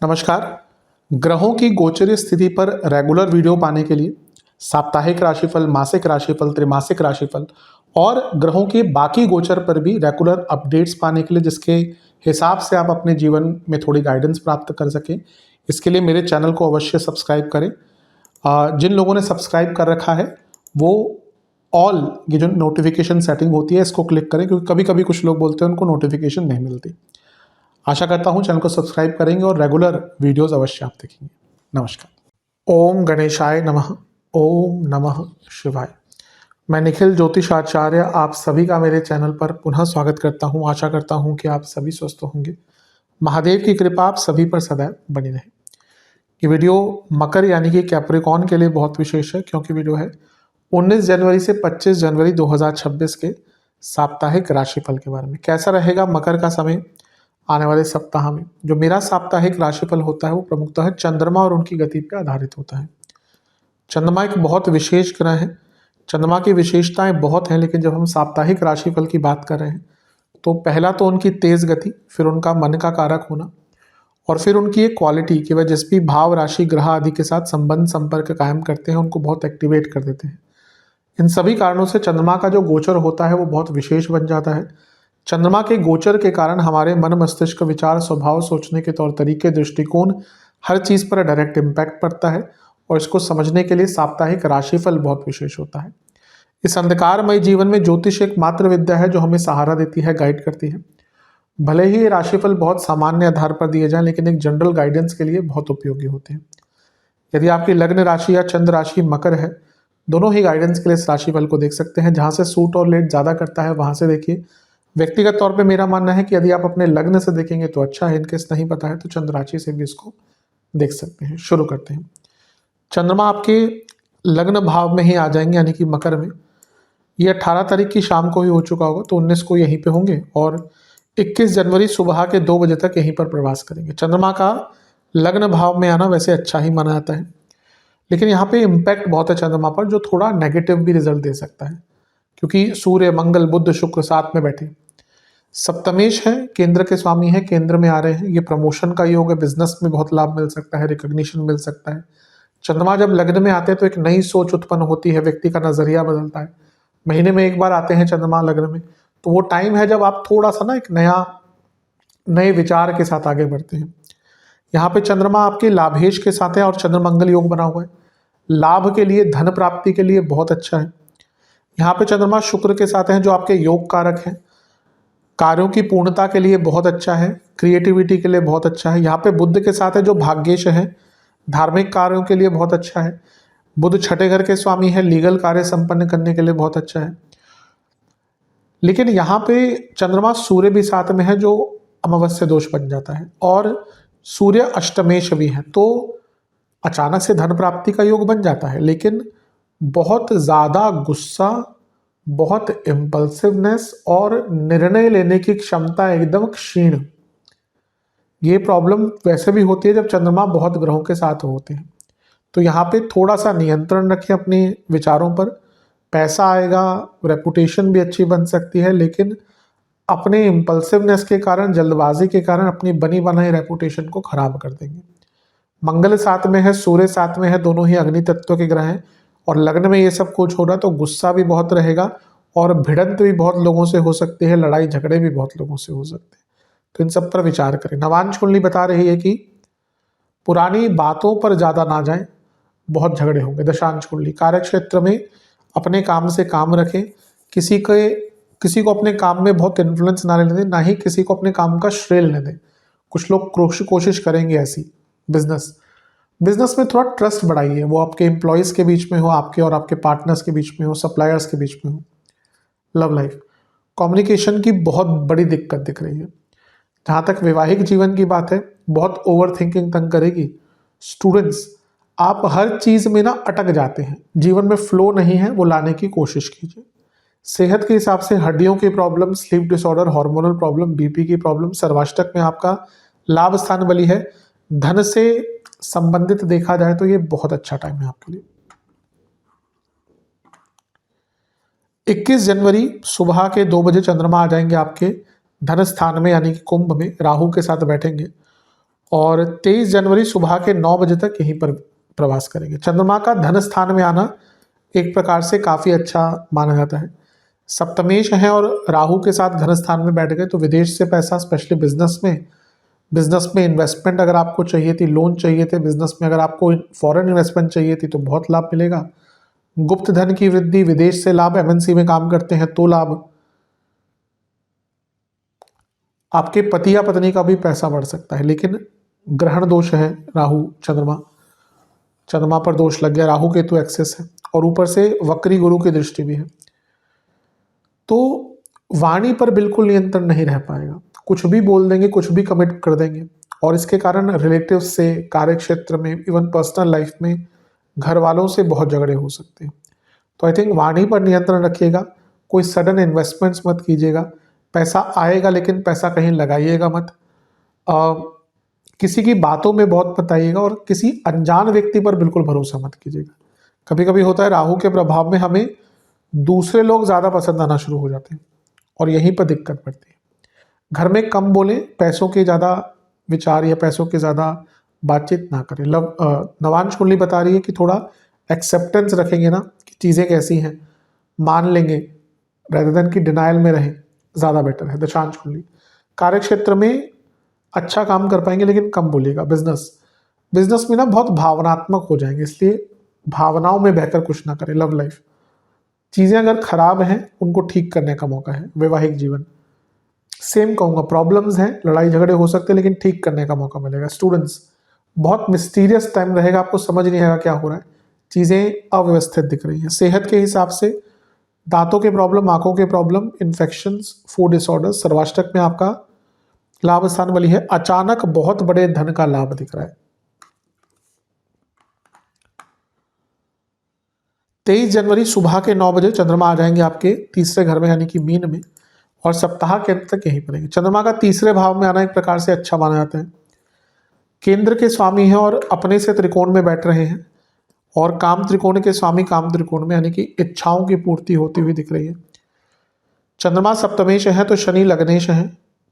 नमस्कार। ग्रहों की गोचरीय स्थिति पर रेगुलर वीडियो पाने के लिए साप्ताहिक राशिफल, मासिक राशिफल, त्रैमासिक राशिफल और ग्रहों के बाकी गोचर पर भी रेगुलर अपडेट्स पाने के लिए, जिसके हिसाब से आप अपने जीवन में थोड़ी गाइडेंस प्राप्त कर सकें, इसके लिए मेरे चैनल को अवश्य सब्सक्राइब करें। जिन लोगों ने सब्सक्राइब कर रखा है वो ऑल ये जो नोटिफिकेशन सेटिंग होती है इसको क्लिक करें, क्योंकि कभी कभी कुछ लोग बोलते हैं उनको नोटिफिकेशन नहीं मिलती। आशा करता हूं चैनल को सब्सक्राइब करेंगे और रेगुलर वीडियोस अवश्य आप देखेंगे। नमस्कार। ओम गणेशाय नमः। ओम नमः शिवाय। मैं निखिल ज्योतिषाचार्य आप सभी का मेरे चैनल पर पुनः स्वागत करता हूं। आशा करता हूं कि आप सभी स्वस्थ होंगे। महादेव की कृपा आप सभी पर सदैव बनी रहे। ये वीडियो मकर यानी कि कैप्रिकॉर्न के लिए बहुत विशेष है, क्योंकि वीडियो है 19 जनवरी से 25 जनवरी 2026 के साप्ताहिक राशिफल के बारे में। कैसा रहेगा मकर का समय आने वाले सप्ताह में। जो मेरा साप्ताहिक राशिफल होता है वो प्रमुखतः चंद्रमा और उनकी गति पर आधारित होता है। चंद्रमा एक बहुत विशेष ग्रह है। चंद्रमा की विशेषताएं बहुत हैं, लेकिन जब हम साप्ताहिक राशिफल की बात कर रहे हैं तो पहला तो उनकी तेज गति, फिर उनका मन का कारक होना, और फिर उनकी एक क्वालिटी कि वह जिस भी भाव, राशि, ग्रह आदि के साथ संबंध संपर्क कायम करते हैं उनको बहुत एक्टिवेट कर देते हैं। इन सभी कारणों से चंद्रमा का जो गोचर होता है वो बहुत विशेष बन जाता है। चंद्रमा के गोचर के कारण हमारे मन, मस्तिष्क, विचार, स्वभाव, सोचने के तौर तरीके, दृष्टिकोण, हर चीज पर डायरेक्ट इम्पैक्ट पड़ता है, और इसको समझने के लिए साप्ताहिक राशिफल बहुत विशेष होता है। इस अंधकारमय जीवन में ज्योतिष एक मात्र विद्या है जो हमें सहारा देती है, गाइड करती है। भले ही ये राशिफल बहुत सामान्य आधार पर दिए जाएं, लेकिन एक जनरल गाइडेंस के लिए बहुत उपयोगी होते हैं। यदि आपकी लग्न राशि या चंद्र राशि मकर है, दोनों ही गाइडेंस के लिए इस राशिफल को देख सकते हैं। जहां से सूट और लेट ज्यादा करता है वहां से देखिए। व्यक्तिगत तौर पे मेरा मानना है कि यदि आप अपने लग्न से देखेंगे तो अच्छा है, इनकेस नहीं पता है तो चंद्र राशि से भी इसको देख सकते हैं। शुरू करते हैं। चंद्रमा आपके लग्न भाव में ही आ जाएंगे, यानी कि मकर में। ये 18 तारीख की शाम को ही हो चुका होगा, तो 19 को यहीं पे होंगे और 21 जनवरी सुबह के 2 बजे तक यहीं पर प्रवास करेंगे। चंद्रमा का लग्न भाव में आना वैसे अच्छा ही माना जाता है, लेकिन यहाँ पे इम्पैक्ट बहुत है चंद्रमा पर, जो थोड़ा नेगेटिव भी रिजल्ट दे सकता है, क्योंकि सूर्य, मंगल, बुध, शुक्र साथ में बैठे। सप्तमेश है, केंद्र के स्वामी है, केंद्र में आ रहे हैं। ये प्रमोशन का योग है, बिजनेस में बहुत लाभ मिल सकता है, रिकॉग्निशन मिल सकता है। चंद्रमा जब लग्न में आते हैं तो एक नई सोच उत्पन्न होती है, व्यक्ति का नजरिया बदलता है। महीने में एक बार आते हैं चंद्रमा लग्न में, तो वो टाइम है जब आप थोड़ा सा ना एक नए विचार के साथ आगे बढ़ते हैं। यहाँ पे चंद्रमा आपके लाभेश के साथ है और चंद्र मंगल योग बना हुआ है। लाभ के लिए, धन प्राप्ति के लिए बहुत अच्छा है। यहाँ पे चंद्रमा शुक्र के साथ है जो आपके योग कारक है। कार्यों की पूर्णता के लिए बहुत अच्छा है, क्रिएटिविटी के लिए बहुत अच्छा है। यहाँ पे बुध के साथ है जो भाग्येश है, धार्मिक कार्यों के लिए बहुत अच्छा है। बुध छठे घर के स्वामी है, लीगल कार्य संपन्न करने के लिए बहुत अच्छा है। लेकिन यहाँ पे चंद्रमा सूर्य भी साथ में है जो अमावस्या दोष बन जाता है, और सूर्य अष्टमेश भी है, तो अचानक से धन प्राप्ति का योग बन जाता है, लेकिन बहुत ज्यादा गुस्सा, बहुत इम्पल्सिवनेस और निर्णय लेने की क्षमता एकदम क्षीण, ये प्रॉब्लम वैसे भी होती है जब चंद्रमा बहुत ग्रहों के साथ होते हैं। तो यहाँ पे थोड़ा सा नियंत्रण रखें अपने विचारों पर। पैसा आएगा, रेपुटेशन भी अच्छी बन सकती है, लेकिन अपने इम्पल्सिवनेस के कारण, जल्दबाजी के कारण अपनी बनी बनाई रेपुटेशन को खराब कर देंगे। मंगल साथ में है, सूर्य साथ में है, दोनों ही अग्नि तत्व के ग्रह हैं, और लग्न में ये सब कुछ हो रहा है, तो गुस्सा भी बहुत रहेगा और भिड़ंत भी बहुत लोगों से हो सकती है, लड़ाई झगड़े भी बहुत लोगों से हो सकते हैं। तो इन सब पर विचार करें। नवांश कुंडली बता रही है कि पुरानी बातों पर ज्यादा ना जाएं, बहुत झगड़े होंगे। दशांश कुंडली कार्य क्षेत्र में अपने काम से काम रखें। किसी को अपने काम में बहुत इन्फ्लुएंस ना लेने दें, ना ही किसी को अपने काम का श्रेय लेने दें। कुछ लोग कोशिश करेंगे ऐसी। बिजनेस में थोड़ा ट्रस्ट बढ़ाइए, वो आपके एम्प्लॉयज के बीच में हो, आपके और आपके पार्टनर्स के बीच में हो, सप्लायर्स के बीच में हो। लव लाइफ, कम्युनिकेशन की बहुत बड़ी दिक्कत दिख रही है। जहाँ तक वैवाहिक जीवन की बात है, बहुत ओवर थिंकिंग तंग करेगी। स्टूडेंट्स, आप हर चीज में ना अटक जाते हैं, जीवन में फ्लो नहीं है, वो लाने की कोशिश कीजिए। सेहत के हिसाब से हड्डियों की problem, sleep disorder, hormonal problem, BP की प्रॉब्लम। सर्वाष्टक में आपका लाभ स्थान बली है। धन से संबंधित देखा जाए तो ये बहुत अच्छा टाइम है आपके लिए। 21 जनवरी सुबह के 2 बजे चंद्रमा आ जाएंगे आपके धन स्थान में यानी कि कुंभ में राहु के साथ बैठेंगे और 23 जनवरी सुबह के 9 बजे तक यहीं पर प्रवास करेंगे। चंद्रमा का धन स्थान में आना एक प्रकार से काफ़ी अच्छा माना जाता है। सप्तमेश है और राहु के साथ धन स्थान में बैठ गए तो विदेश से पैसा, स्पेशली बिजनेस में इन्वेस्टमेंट अगर आपको चाहिए थी, लोन चाहिए थे बिजनेस में, अगर आपको फॉरेन इन्वेस्टमेंट चाहिए थी तो बहुत लाभ मिलेगा। गुप्त धन की वृद्धि, विदेश से लाभ, एमएनसी में काम करते हैं तो लाभ, आपके पति या पत्नी का भी पैसा बढ़ सकता है। लेकिन ग्रहण दोष है, राहु चंद्रमा पर दोष लग गया, राहु केतु एक्सेस है और ऊपर से वक्री गुरु की दृष्टि भी है, तो वाणी पर बिल्कुल नियंत्रण नहीं रह पाएगा। कुछ भी बोल देंगे, कुछ भी कमिट कर देंगे और इसके कारण रिलेटिव्स से, कार्य क्षेत्र में, इवन पर्सनल लाइफ में घर वालों से बहुत झगड़े हो सकते हैं। तो आई थिंक वाणी पर नियंत्रण रखिएगा। कोई सडन इन्वेस्टमेंट्स मत कीजिएगा। पैसा आएगा लेकिन पैसा कहीं लगाइएगा मत। किसी की बातों में बहुत मत आइएगा और किसी अनजान व्यक्ति पर बिल्कुल भरोसा मत कीजिएगा। कभी कभी होता है राहु के प्रभाव में हमें दूसरे लोग ज़्यादा पसंद आना शुरू हो जाते हैं और यहीं पर दिक्कत पड़ती है। घर में कम बोले, पैसों के ज़्यादा विचार या पैसों के ज़्यादा बातचीत ना करें। नवांश कुंडली बता रही है कि थोड़ा एक्सेप्टेंस रखेंगे ना कि चीज़ें कैसी हैं, मान लेंगे रेदर देन कि डिनाइल में रहें, ज़्यादा बेटर है। दशांश कुंडली कार्य क्षेत्र में अच्छा काम कर पाएंगे लेकिन कम बोलिएगा। बिजनेस में ना बहुत भावनात्मक हो जाएंगे, इसलिए भावनाओं में बहकर कुछ ना करें। लव लाइफ, चीज़ें अगर खराब हैं उनको ठीक करने का मौका है। वैवाहिक जीवन सेम कहूँगा, प्रॉब्लम्स हैं, लड़ाई झगड़े हो सकते हैं लेकिन ठीक करने का मौका मिलेगा। स्टूडेंट्स, बहुत मिस्टीरियस टाइम रहेगा, आपको समझ नहीं आएगा क्या हो रहा है, चीज़ें अव्यवस्थित दिख रही हैं। सेहत के हिसाब से दांतों के प्रॉब्लम, आंखों के प्रॉब्लम, इन्फेक्शंस, फूड डिसऑर्डर्स। सर्वाष्टक में आपका लाभ स्थान वाली है। अचानक बहुत बड़े धन का लाभ दिख रहा है। 23 जनवरी सुबह के 9 बजे चंद्रमा आ जाएंगे आपके तीसरे घर में यानी कि मीन में और सप्ताह के अंत तक यहीं पर रहेंगे। चंद्रमा का तीसरे भाव में आना एक प्रकार से अच्छा माना जाता है। केंद्र के स्वामी हैं और अपने से त्रिकोण में बैठ रहे हैं और काम त्रिकोण के स्वामी काम त्रिकोण में यानी कि इच्छाओं की पूर्ति होती हुई दिख रही है। चंद्रमा सप्तमेश है तो शनि लग्नेश है,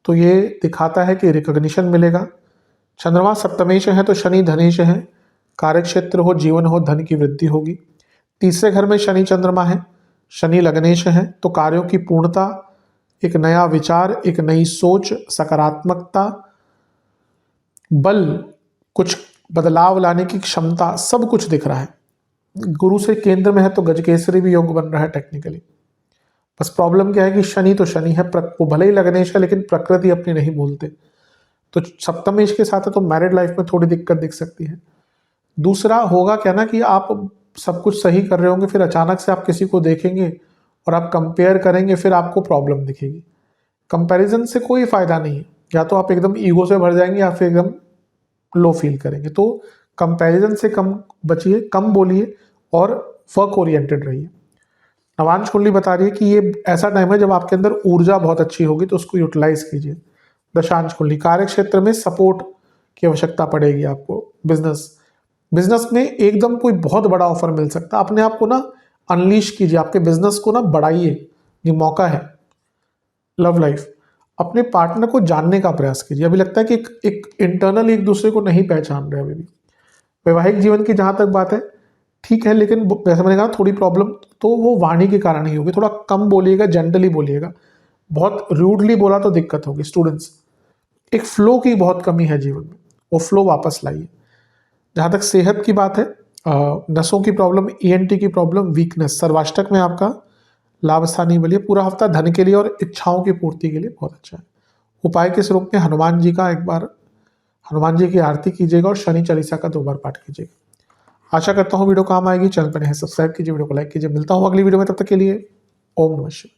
तो ये दिखाता है कि रिकॉग्निशन मिलेगा। चंद्रमा सप्तमेश है तो शनि धनेश है, कार्यक्षेत्र हो, जीवन हो, धन की वृद्धि होगी। तीसरे घर में शनि चंद्रमा है, शनि लग्नेश है तो कार्यों की पूर्णता, एक नया विचार, एक नई सोच, सकारात्मकता, बल, कुछ बदलाव लाने की क्षमता, सब कुछ दिख रहा है। गुरु से केंद्र में है तो गजकेसरी भी योग बन रहा है टेक्निकली। बस प्रॉब्लम क्या है कि शनि तो शनि है, वो भले ही लग्नेश है लेकिन प्रकृति अपनी नहीं बोलते, तो सप्तमेश के साथ है तो मैरिड लाइफ में थोड़ी दिक्कत दिख सकती है। दूसरा होगा क्या ना कि आप सब कुछ सही कर रहे होंगे, फिर अचानक से आप किसी को देखेंगे और आप कंपेयर करेंगे, फिर आपको प्रॉब्लम दिखेगी। कंपैरिजन से कोई फायदा नहीं है, या तो आप एकदम ईगो से भर जाएंगे या फिर एकदम लो फील करेंगे। तो कंपैरिजन से कम बचिए, कम बोलिए और वर्क ओरिएंटेड रहिए। नवांश कुंडली बता रही है कि ये ऐसा टाइम है जब आपके अंदर ऊर्जा बहुत अच्छी होगी, तो उसको यूटिलाइज कीजिए। दशांश कुंडली कार्य क्षेत्र में सपोर्ट की आवश्यकता पड़ेगी आपको। बिजनेस में एकदम कोई बहुत बड़ा ऑफर मिल सकता है, अपने आप को ना अनलीश कीजिए, आपके बिजनेस को ना बढ़ाइए, ये मौका है। लव लाइफ, अपने पार्टनर को जानने का प्रयास कीजिए। अभी लगता है कि एक इंटरनल एक दूसरे को नहीं पहचान रहे अभी भी। वैवाहिक जीवन की जहाँ तक बात है ठीक है, लेकिन जैसे मैंने कहा थोड़ी प्रॉब्लम तो वो वाणी के कारण ही होगी। थोड़ा कम बोलिएगा, जेंटली बोलिएगा, बहुत रूडली बोला तो दिक्कत होगी। स्टूडेंट्स, एक फ्लो की बहुत कमी है जीवन में, वो फ्लो वापस लाइए। जहाँ तक सेहत की बात है, नसों की प्रॉब्लम, ENT की प्रॉब्लम, वीकनेस, सर्वाष्टक में आपका लाभ स्थानीय बलिए। पूरा हफ्ता धन के लिए और इच्छाओं की पूर्ति के लिए बहुत अच्छा है। उपाय के स्वरूप में हनुमान जी का एक बार हनुमान जी की आरती कीजिएगा और शनि चालीसा का 2 बार पाठ कीजिएगा। आशा करता हूँ वीडियो काम आएगी। चैनल पर नए सब्सक्राइब कीजिए, वीडियो को लाइक कीजिए। मिलता हूँ अगली वीडियो में, तब तक के लिए ओम नमः शिवाय।